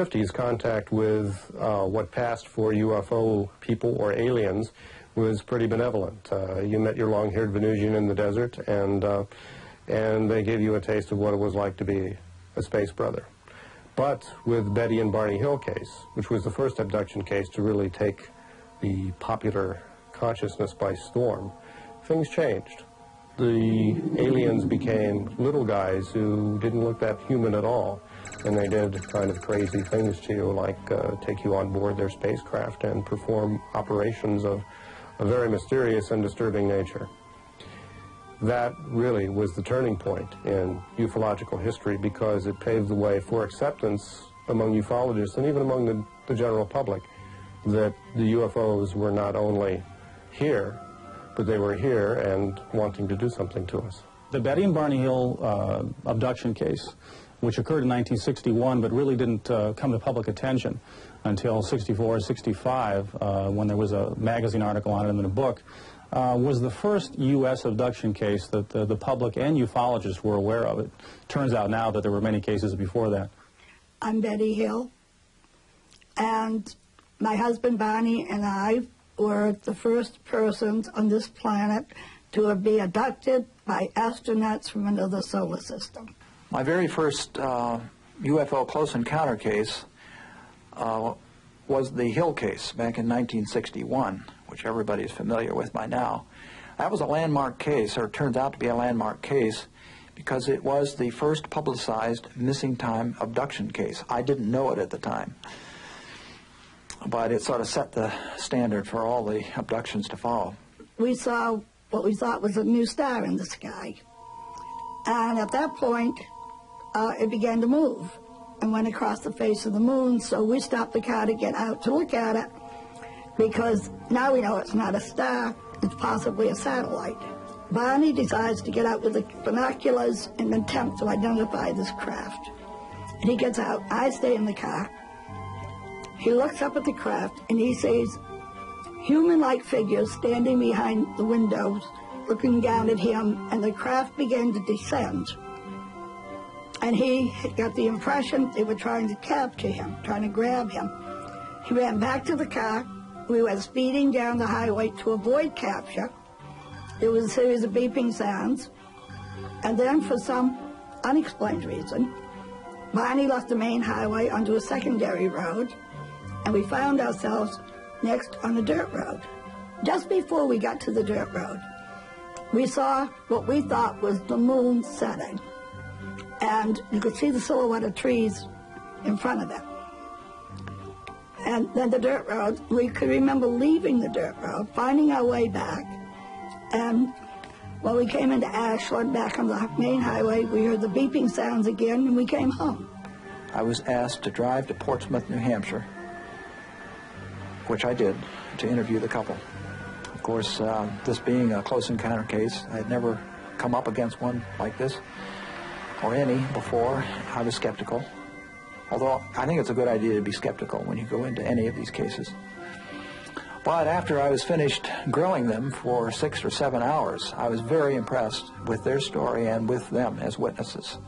50s, contact with what passed for UFO people or aliens was pretty benevolent. You met your long-haired Venusian in the desert, and they gave you a taste of what it was like to be a space brother. But with Betty and Barney Hill case, which was the first abduction case to really take the popular consciousness by storm, things changed. The aliens became little guys who didn't look that human at all, and they did kind of crazy things to you, like take you on board their spacecraft and perform operations of a very mysterious and disturbing nature. That really was the turning point in ufological history, because it paved the way for acceptance among ufologists and even among the general public that the UFOs were not only here, but they were here and wanting to do something to us. The Betty and Barney Hill abduction case, which occurred in 1961 but really didn't come to public attention until 64 or 65 when there was a magazine article on it and then a book, was the first U.S. abduction case that the public and ufologists were aware of. It turns out now that there were many cases before that. I'm Betty Hill, and my husband Barney and I were the first persons on this planet to be abducted by astronauts from another solar system. My very first UFO close encounter case was the Hill case back in 1961, which everybody is familiar with by now. That was a landmark case, or it turns out to be a landmark case, because it was the first publicized missing time abduction case. I didn't know it at the time, but it sort of set the standard for all the abductions to follow. We saw what we thought was a new star in the sky, and at that point it began to move and went across the face of the moon, so we stopped the car to get out to look at it, because now we know it's not a star, it's possibly a satellite. Barney decides to get out with the binoculars in an attempt to identify this craft. And he gets out, I stay in the car. He looks up at the craft and he sees human-like figures standing behind the windows, looking down at him, and the craft began to descend. And he got the impression they were trying to capture him, trying to grab him. He ran back to the car. We went speeding down the highway to avoid capture. There was a series of beeping sounds. And then, for some unexplained reason, Barney left the main highway onto a secondary road, and we found ourselves next on a dirt road. Just before we got to the dirt road, we saw what we thought was the moon setting. And you could see the silhouette of trees in front of it. And then the dirt road, we could remember leaving the dirt road, finding our way back, and when we came into Ashland, back on the main highway, we heard the beeping sounds again, and we came home. I was asked to drive to Portsmouth, New Hampshire, which I did, to interview the couple. Of course, this being a close encounter case, I had never come up against one like this, or any before. I was skeptical, although I think it's a good idea to be skeptical when you go into any of these cases. But after I was finished grilling them for 6 or 7 hours, I was very impressed with their story and with them as witnesses.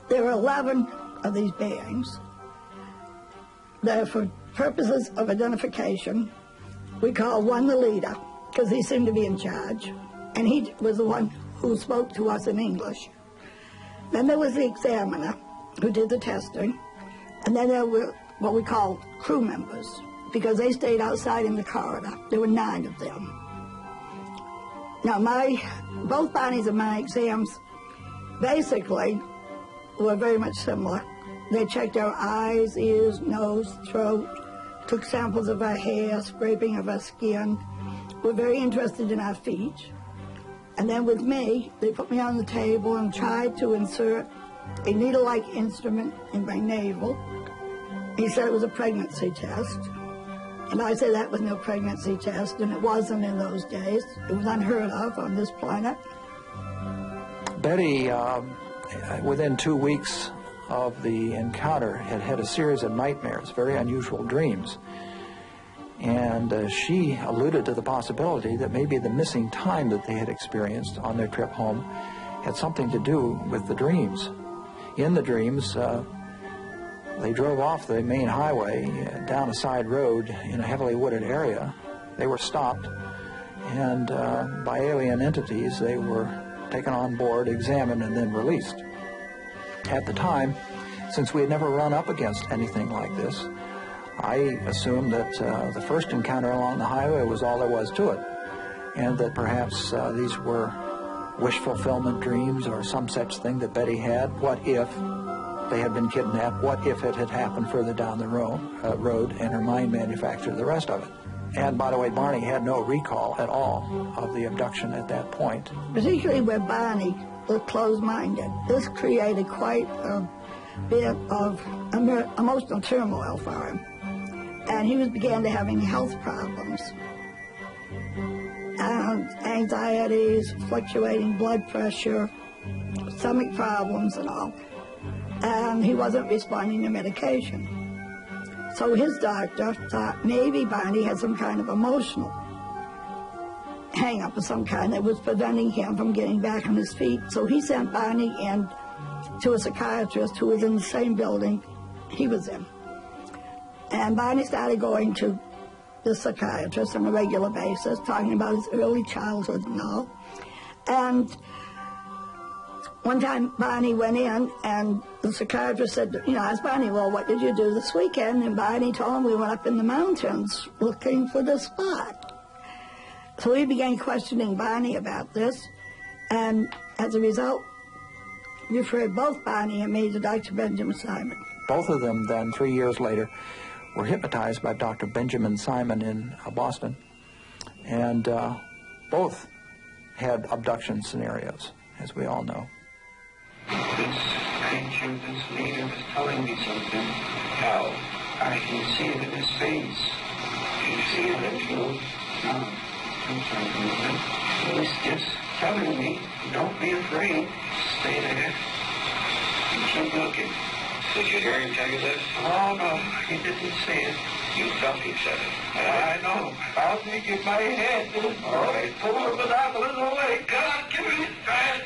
There were 11 of these beings. They're for purposes of identification. We call one the leader, because he seemed to be in charge, and he was the one who spoke to us in English. Then there was the examiner, who did the testing, and then there were what we call crew members, because they stayed outside in the corridor. There were 9 of them. Now, both Barney's and my exams basically were very much similar. They checked our eyes, ears, nose, throat, took samples of our hair, scraping of our skin, were very interested in our feet. And then with me, they put me on the table and tried to insert a needle-like instrument in my navel. He said it was a pregnancy test. And I said that was no pregnancy test, and it wasn't in those days. It was unheard of on this planet. Betty, within 2 weeks of the encounter, had had a series of nightmares, very unusual dreams. And she alluded to the possibility that maybe the missing time that they had experienced on their trip home had something to do with the dreams. In the dreams, they drove off the main highway down a side road in a heavily wooded area. They were stopped, and by alien entities, they were taken on board, examined, and then released. At the time, since we had never run up against anything like this, I assumed that the first encounter along the highway was all there was to it, and that perhaps these were wish fulfillment dreams or some such thing that Betty had. What if they had been kidnapped? What if it had happened further down the road and her mind manufactured the rest of it? And by the way, Barney had no recall at all of the abduction at that point. Particularly where Barney was closed-minded. This created quite a bit of emotional turmoil for him. And he began to having health problems. Anxieties, fluctuating blood pressure, stomach problems and all. And he wasn't responding to medication. So his doctor thought maybe Barney had some kind of emotional hang-up of some kind that was preventing him from getting back on his feet. So he sent Barney in to a psychiatrist who was in the same building he was in. And Barney started going to the psychiatrist on a regular basis, talking about his early childhood and all. And one time Barney went in, and the psychiatrist said, asked Barney, well, what did you do this weekend? And Barney told him we went up in the mountains looking for this spot. So he began questioning Barney about this, and as a result, referred both Barney and me to Dr. Benjamin Simon. Both of them then, 3 years later, were hypnotized by Dr. Benjamin Simon in Boston, and both had abduction scenarios, as we all know. This stranger, this leader was telling me something. How? I can see it in his face. Can you see it in you? No. He was just telling me, don't be afraid. Stay there. And keep looking. Did you hear him tell you this? Oh, no, he didn't say it. You felt he said it. I know. I'll think in my head. All right. Pull the binoculars away. God, give me this fast.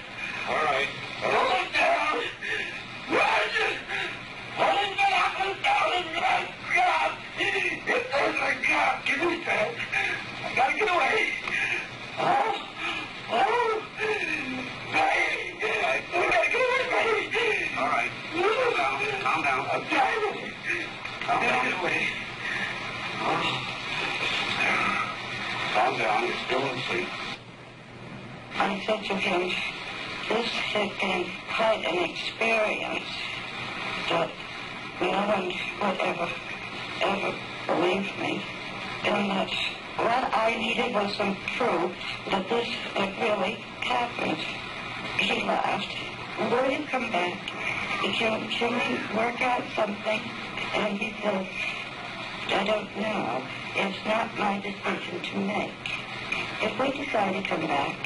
All right. Pull it down. Roger. Pull the binoculars down and run. God. If there's a God, give me this fast. I gotta get away. Oh. Hey. I gotta get away, baby. All right. Calm down. I'm dying. Calm down. Get away. Calm down. You're still asleep. I said to him, this had been quite an experience that no one would ever believe me. And that what I needed was some proof that this had really happened. He laughed. Will you come back? Can we work out something? And he said, I don't know. It's not my decision to make. If we decide to come back,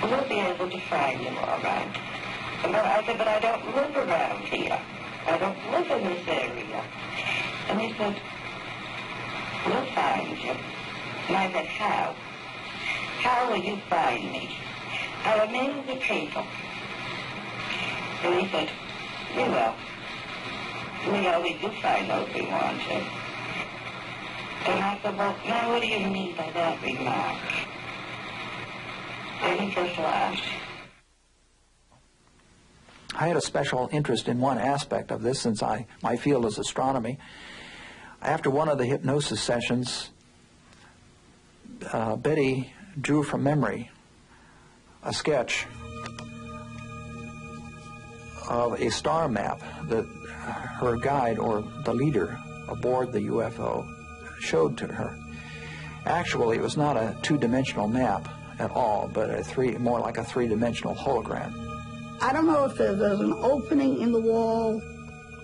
we'll be able to find him all right. But I said, but I don't live around here. I don't live in this area. And he said, we'll find him. And I said, how? How will you find me? I'll amaze the people. And he said, we will. We always do find out we want to. And I said, well, now what do you mean by that remark? And he just laughed. I had a special interest in one aspect of this since my field is astronomy. After one of the hypnosis sessions, Betty drew from memory a sketch of a star map that her guide, or the leader aboard the UFO, showed to her. Actually, it was not a two-dimensional map at all, but more like a three-dimensional hologram. I don't know if there's an opening in the wall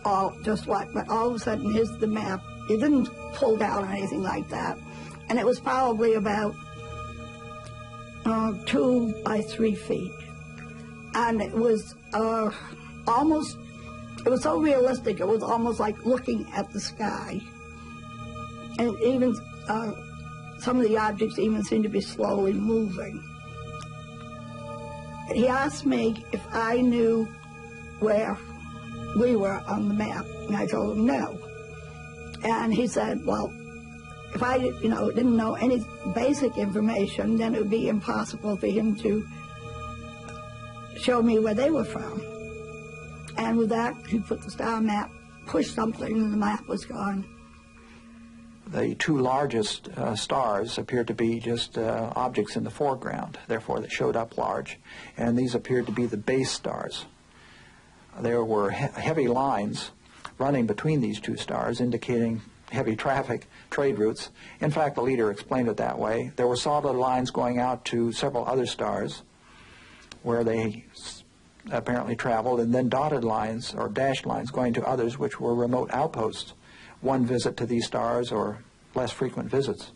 or just what, but all of a sudden, here's the map. It didn't pull down or anything like that. And it was probably about 2 by 3 feet. And it was almost, it was so realistic, it was almost like looking at the sky. And even some of the objects even seemed to be slowly moving. He asked me if I knew where we were on the map. And I told him no. And he said, well, if I didn't know any basic information, then it would be impossible for him to show me where they were from. And with that, he put the star map, pushed something, and the map was gone. The two largest stars appeared to be just objects in the foreground, therefore they showed up large, and these appeared to be the base stars. There were heavy lines running between these two stars, indicating heavy traffic, trade routes. In fact, the leader explained it that way. There were solid lines going out to several other stars where they apparently traveled, and then dotted lines or dashed lines going to others which were remote outposts. One visit to these stars or less frequent visits.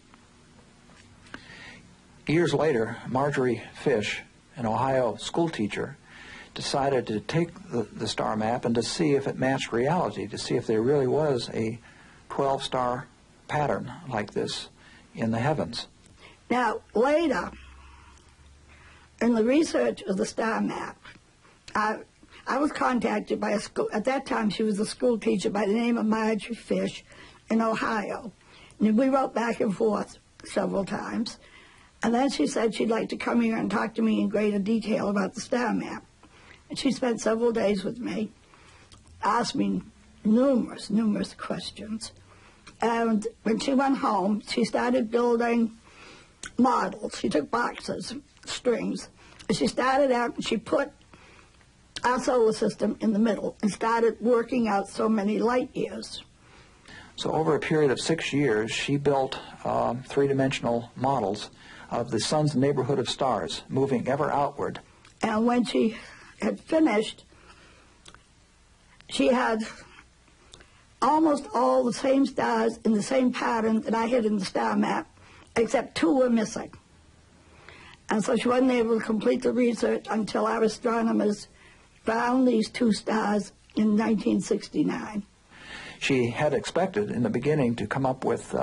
Years later, Marjorie Fish, an Ohio school teacher, decided to take the star map and to see if it matched reality, to see if there really was a 12-star pattern like this in the heavens. Now, later, in the research of the star map, I was contacted by a school, at that time she was a school teacher by the name of Marjorie Fish in Ohio. And we wrote back and forth several times. And then she said she'd like to come here and talk to me in greater detail about the star map. And she spent several days with me, asked me numerous questions. And when she went home, she started building models. She took boxes, strings, and she started out and she put our solar system in the middle and started working out so many light years. So over a period of 6 years, she built three-dimensional models of the sun's neighborhood of stars, moving ever outward. And when she had finished, she had almost all the same stars in the same pattern that I had in the star map, except two were missing. And so she wasn't able to complete the research until our astronomers found these two stars in 1969. She had expected in the beginning to come up with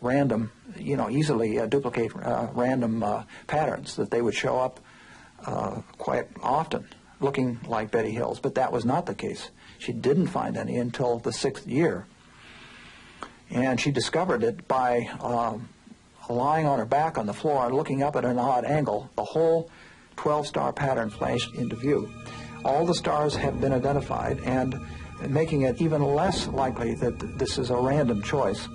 random, easily duplicate random patterns, that they would show up quite often, looking like Betty Hill's, but that was not the case. She didn't find any until the 6th year. And she discovered it by lying on her back on the floor and looking up at an odd angle. The whole 12-star pattern flashed into view. All the stars have been identified, and making it even less likely that this is a random choice.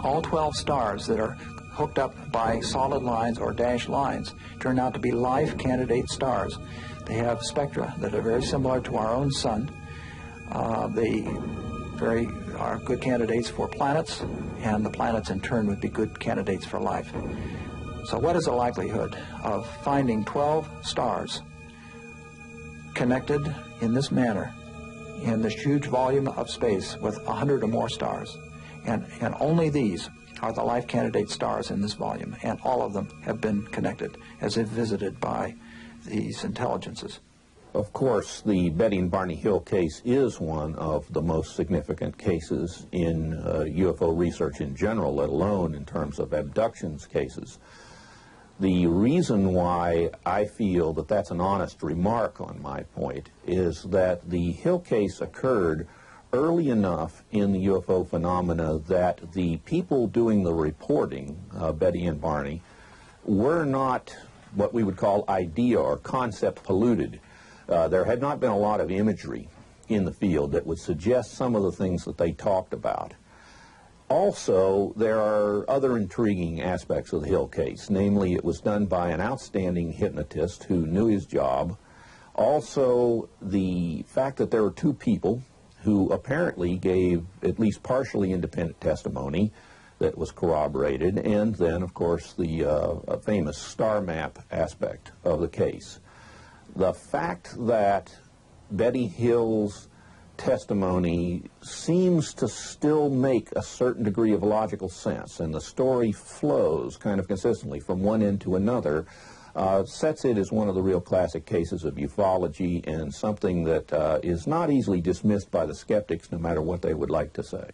All 12 stars that are hooked up by solid lines or dashed lines turn out to be life candidate stars. They have spectra that are very similar to our own sun. They are good candidates for planets, and the planets in turn would be good candidates for life. So what is the likelihood of finding 12 stars connected in this manner in this huge volume of space with 100 or more stars? And only these are the life candidate stars in this volume, and all of them have been connected as if visited by these intelligences. Of course, the Betty and Barney Hill case is one of the most significant cases in UFO research in general, let alone in terms of abductions cases. The reason why I feel that that's an honest remark on my point is that the Hill case occurred early enough in the UFO phenomena that the people doing the reporting, Betty and Barney, were not what we would call idea or concept polluted. There had not been a lot of imagery in the field that would suggest some of the things that they talked about. Also, there are other intriguing aspects of the Hill case. Namely, it was done by an outstanding hypnotist who knew his job. Also, the fact that there were two people who apparently gave at least partially independent testimony that was corroborated, and then, of course, the famous star map aspect of the case. The fact that Betty Hill's testimony seems to still make a certain degree of logical sense, and the story flows kind of consistently from one end to another, sets it as one of the real classic cases of ufology, and something that is not easily dismissed by the skeptics, no matter what they would like to say.